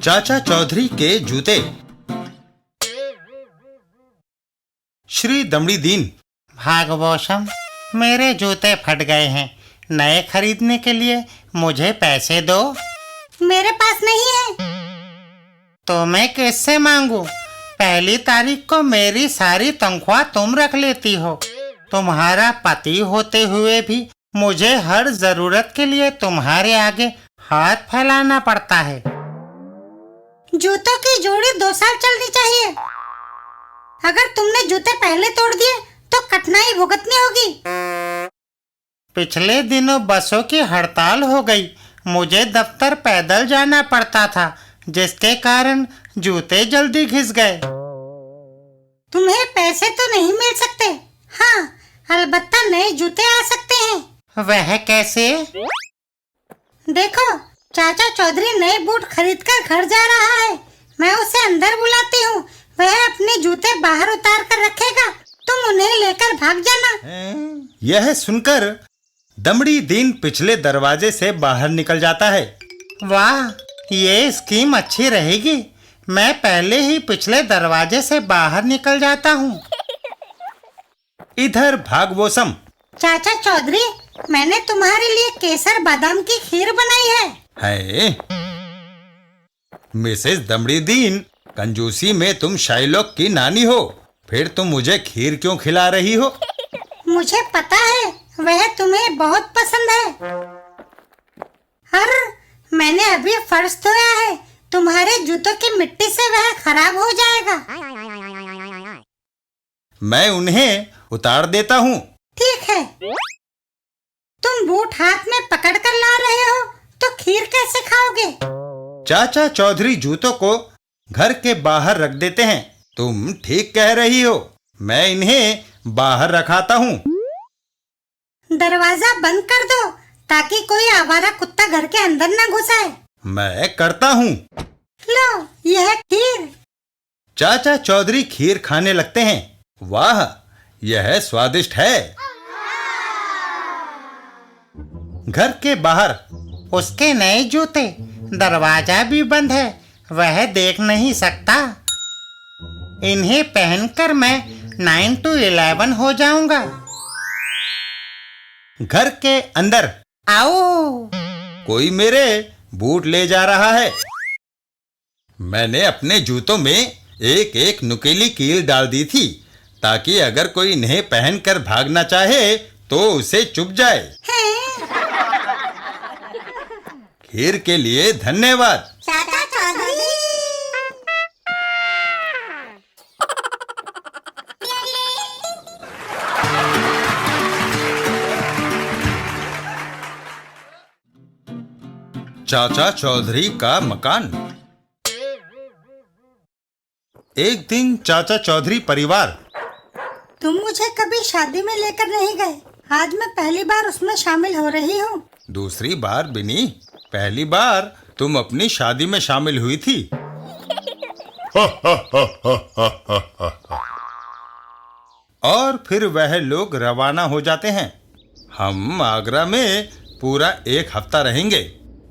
चाचा चौधरी के जूते। श्री दमड़ी दीन। भागवोशम, मेरे जूते फट गए हैं। नए खरीदने के लिए मुझे पैसे दो। मेरे पास नहीं है। तो मैं किससे मांगू? पहली तारीख को मेरी सारी तनख्वाह तुम रख लेती हो। तुम्हारा पति होते हुए भी मुझे हर जरूरत के लिए तुम्हारे आगे हाथ फैलाना पड़ता है। जूतों की जोड़ी 2 साल चलनी चाहिए। अगर तुमने जूते पहले तोड़ दिए तो कठिनाई भुगतनी होगी। पिछले दिनों बसों की हड़ताल हो गई। मुझे दफ्तर पैदल जाना पड़ता था, जिसके कारण जूते जल्दी घिस गए। तुम्हें पैसे तो नहीं मिल सकते। हाँ, अलबत्ता नए जूते आ सकते हैं। वह कैसे? देखो, चाचा चौधरी नए बूट खरीदकर घर जा रहा है। मैं उसे अंदर बुलाती हूँ। वह अपने जूते बाहर उतार कर रखेगा। तुम उन्हें लेकर भाग जाना। यह सुनकर दमड़ी दीन पिछले दरवाजे से बाहर निकल जाता है। वाह, ये स्कीम अच्छी रहेगी। मैं पहले ही पिछले दरवाजे से बाहर निकल जाता हूँ। इधर भागवोसम। चाचा चौधरी, मैंने तुम्हारे लिए केसर बादाम की खीर बनाई है। मिसेस दमड़ी दीन, कंजूसी में तुम शाइलॉक की नानी हो, फिर तुम मुझे खीर क्यों खिला रही हो? मुझे पता है, वह तुम्हें बहुत पसंद है। अरे, मैंने अभी फर्श धोया है। तुम्हारे जूतों की मिट्टी से वह खराब हो जाएगा। मैं उन्हें उतार देता हूँ। ठीक है। तुम बूट हाथ में पकड़ कर ला रहे हो, तो खीर कैसे खाओगे? चाचा चौधरी जूतों को घर के बाहर रख देते हैं। तुम ठीक कह रही हो, मैं इन्हें बाहर रखाता हूँ। दरवाजा बंद कर दो, ताकि कोई आवारा कुत्ता घर के अंदर न घुस आए। मैं करता हूँ। लो, यह खीर। चाचा चौधरी खीर खाने लगते हैं। वाह, यह स्वादिष्ट है। घर के बाहर उसके नए जूते। दरवाजा भी बंद है, वह देख नहीं सकता। इन्हें पहनकर मैं 9 to 11 हो जाऊंगा। घर के अंदर आओ। कोई मेरे बूट ले जा रहा है। मैंने अपने जूतों में एक एक नुकीली कील डाल दी थी, ताकि अगर कोई इन्हें पहनकर भागना चाहे तो उसे चुभ जाए। खीर के लिए धन्यवाद चाचा चौधरी। चाचा चौधरी का मकान। एक दिन चाचा चौधरी परिवार। तुम मुझे कभी शादी में लेकर नहीं गए। आज मैं पहली बार उसमें शामिल हो रही हूँ। दूसरी बार बिनी, पहली बार तुम अपनी शादी में शामिल हुई थी। और फिर वह लोग रवाना हो जाते हैं। हम आगरा में पूरा 1 हफ्ता रहेंगे।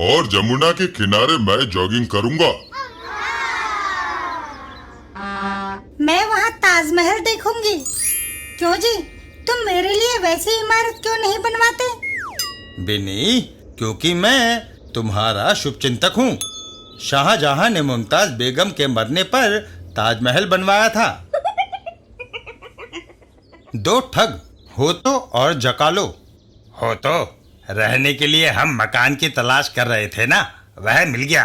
और जमुना के किनारे मैं जॉगिंग करूंगा। मैं वहाँ ताजमहल देखूंगी। क्यों जी, तुम मेरे लिए वैसी इमारत क्यों नहीं बनवाते? बिनी, क्योंकि मैं तुम्हारा शुभचिंतक हूँ। शाहजहां ने मुमताज बेगम के मरने पर ताजमहल बनवाया था। 2 ठग, होतो और जकालो। होतो, रहने के लिए हम मकान की तलाश कर रहे थे ना, वह मिल गया।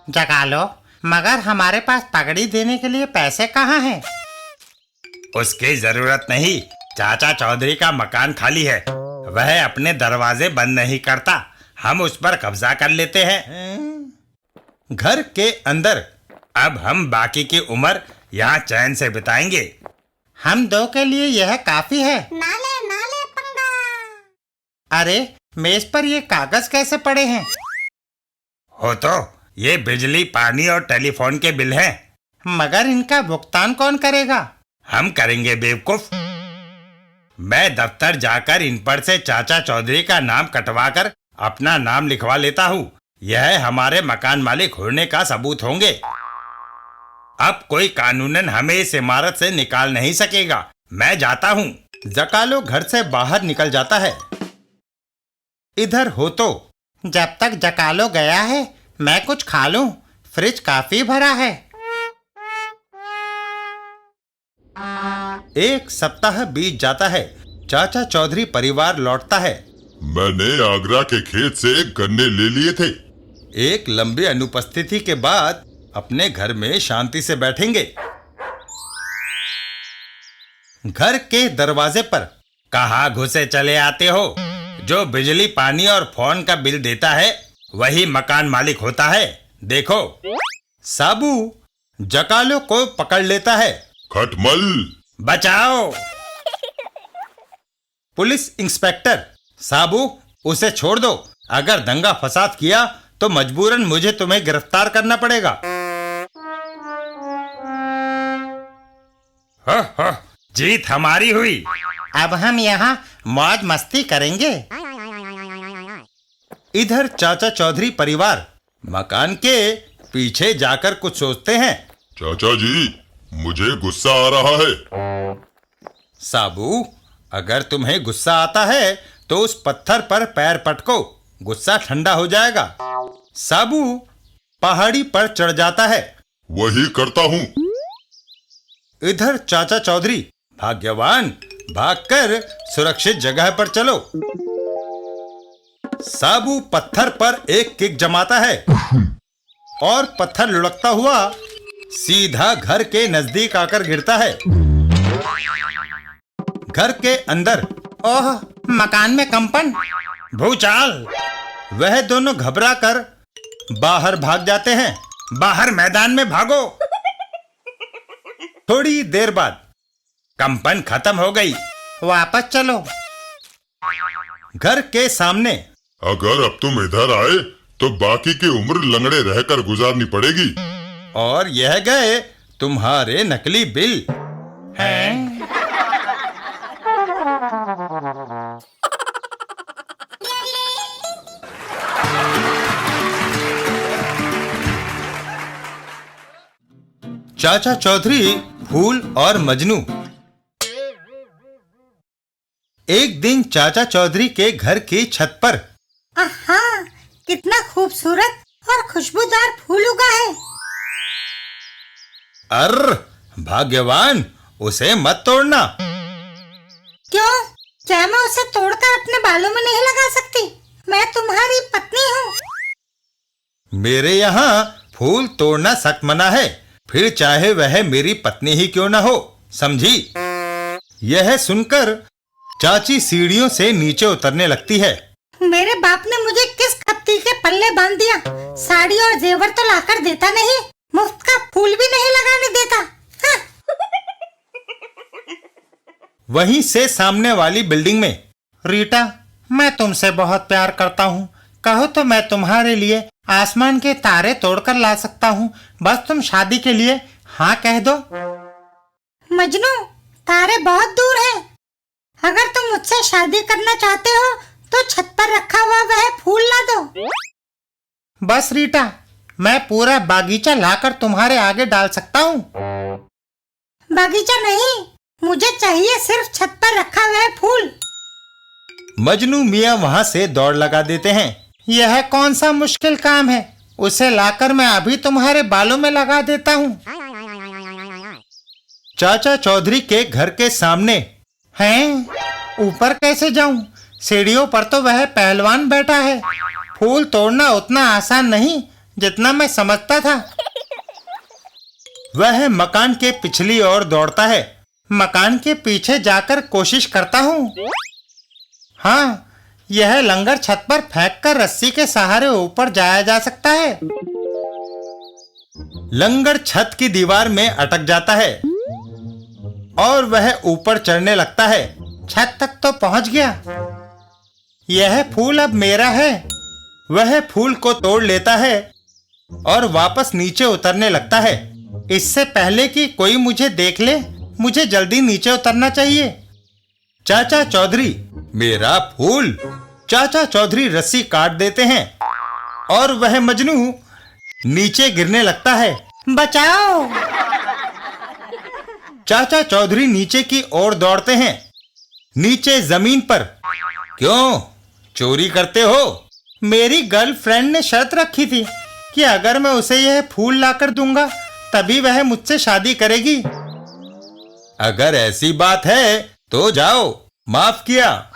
जगा लो, मगर हमारे पास पगड़ी देने के लिए पैसे कहाँ हैं? उसकी जरूरत नहीं। चाचा चौधरी का मकान खाली है। वह अपने दरवाजे बंद नहीं करता। हम उस पर कब्जा कर लेते हैं। घर के अंदर। अब हम बाकी की उम्र यहाँ चैन से बिताएंगे। हम 2 के लिए यह काफी है। नाले पंगा। अरे, मेज पर ये कागज कैसे पड़े हैं? हो तो ये बिजली, पानी और टेलीफोन के बिल हैं। मगर इनका भुगतान कौन करेगा? हम करेंगे बेवकूफ। मैं दफ्तर जाकर इन पर से चाचा चौधरी का नाम कटवाकर अपना नाम लिखवा लेता हूँ। यह हमारे मकान मालिक होने का सबूत होंगे। अब कोई कानूनन हमें इस इमारत से निकाल नहीं सकेगा। मैं जाता हूँ। जकालो घर से बाहर निकल जाता है। इधर हो तो जब तक जकालो गया है मैं कुछ खा लूं, फ्रिज काफी भरा है। एक सप्ताह बीत जाता है। चाचा चौधरी परिवार लौटता है। मैंने आगरा के खेत से गन्ने ले लिए थे। एक लंबी अनुपस्थिति के बाद अपने घर में शांति से बैठेंगे। घर के दरवाजे पर कहाँ घुसे चले आते हो? जो बिजली, पानी और फोन का बिल देता है वही मकान मालिक होता है। देखो। साबू जकालो को पकड़ लेता है। खटमल, बचाओ। पुलिस इंस्पेक्टर, साबू उसे छोड़ दो। अगर दंगा फसाद किया तो मजबूरन मुझे तुम्हें गिरफ्तार करना पड़ेगा। हो, जीत हमारी हुई। अब हम यहाँ मौज मस्ती करेंगे। इधर चाचा चौधरी परिवार मकान के पीछे जाकर कुछ सोचते हैं। चाचा जी, मुझे गुस्सा आ रहा है। साबू, अगर तुम्हें गुस्सा आता है तो उस पत्थर पर पैर पटको, गुस्सा ठंडा हो जाएगा। साबू पहाड़ी पर चढ़ जाता है। वही करता हूँ। इधर चाचा चौधरी, भाग्यवान, भागकर सुरक्षित जगह पर चलो। साबू पत्थर पर एक किक जमाता है और पत्थर लुढ़कता हुआ सीधा घर के नजदीक आकर गिरता है। घर के अंदर, ओह, मकान में कंपन, भूचाल। वह दोनों घबरा कर बाहर भाग जाते हैं। बाहर मैदान में भागो। थोड़ी देर बाद कंपन खत्म हो गई। वापस चलो। घर के सामने, अगर अब तुम इधर आए तो बाकी की उम्र लंगड़े रहकर गुजारनी पड़ेगी। और यह गए तुम्हारे नकली बिल। हैं? चाचा चौधरी, फूल और मजनू। एक दिन चाचा चौधरी के घर की छत पर आहा, कितना खूबसूरत और खुशबूदार फूल उगा है। अर्र, भाग्यवान, उसे मत तोड़ना। क्यों? क्या मैं उसे तोड़कर अपने बालों में नहीं लगा सकती? मैं तुम्हारी पत्नी हूँ। मेरे यहाँ फूल तोड़ना सख्त मना है, फिर चाहे वह मेरी पत्नी ही क्यों ना हो, समझी? यह सुनकर चाची सीढ़ियों से नीचे उतरने लगती है। मेरे बाप ने मुझे किस खप्ती के पल्ले बांध दिया? साड़ी और जेवर तो लाकर देता नहीं, मुफ्त का फूल भी नहीं लगाने देता। हाँ। वहीं से सामने वाली बिल्डिंग में, रीटा, मैं तुमसे बहुत प्यार करता हूँ। कहो तो मैं तुम्हारे लिए आसमान के तारे तोड़कर ला सकता हूँ। बस तुम शादी के लिए हाँ कह दो। मजनू, तारे बहुत दूर हैं। अगर तुम मुझसे शादी करना चाहते हो तो छत पर रखा हुआ वह फूल ला दो। बस रीटा, मैं पूरा बागीचा लाकर तुम्हारे आगे डाल सकता हूँ। बागीचा नहीं, मुझे चाहिए सिर्फ छत पर रखा हुआ फूल। मजनू मियाँ वहाँ से दौड़ लगा देते हैं। यह कौन सा मुश्किल काम है? उसे लाकर मैं अभी तुम्हारे बालों में लगा देता हूँ। चाचा चौधरी के घर के सामने, हैं? ऊपर कैसे जाऊं? सीढ़ियों पर तो वह पहलवान बैठा है। फूल तोड़ना उतना आसान नहीं जितना मैं समझता था। वह मकान के पिछली ओर दौड़ता है। मकान के पीछे जाकर कोशिश करता हूँ। हाँ, यह लंगर छत पर फेंककर रस्सी के सहारे ऊपर जाया जा सकता है। लंगर छत की दीवार में अटक जाता है और वह ऊपर चढ़ने लगता है। छत तक तो पहुंच गया। यह फूल अब मेरा है। वह फूल को तोड़ लेता है और वापस नीचे उतरने लगता है। इससे पहले कि कोई मुझे देख ले, मुझे जल्दी नीचे उतरना चाहिए। चाचा चौधरी, मेरा फूल। चाचा चौधरी रस्सी काट देते हैं और वह मजनू नीचे गिरने लगता है। बचाओ। चाचा चौधरी नीचे की ओर दौड़ते हैं। नीचे जमीन पर। क्यों चोरी करते हो? मेरी गर्लफ्रेंड ने शर्त रखी थी कि अगर मैं उसे यह फूल लाकर दूंगा तभी वह मुझसे शादी करेगी। अगर ऐसी बात है तो जाओ, माफ किया।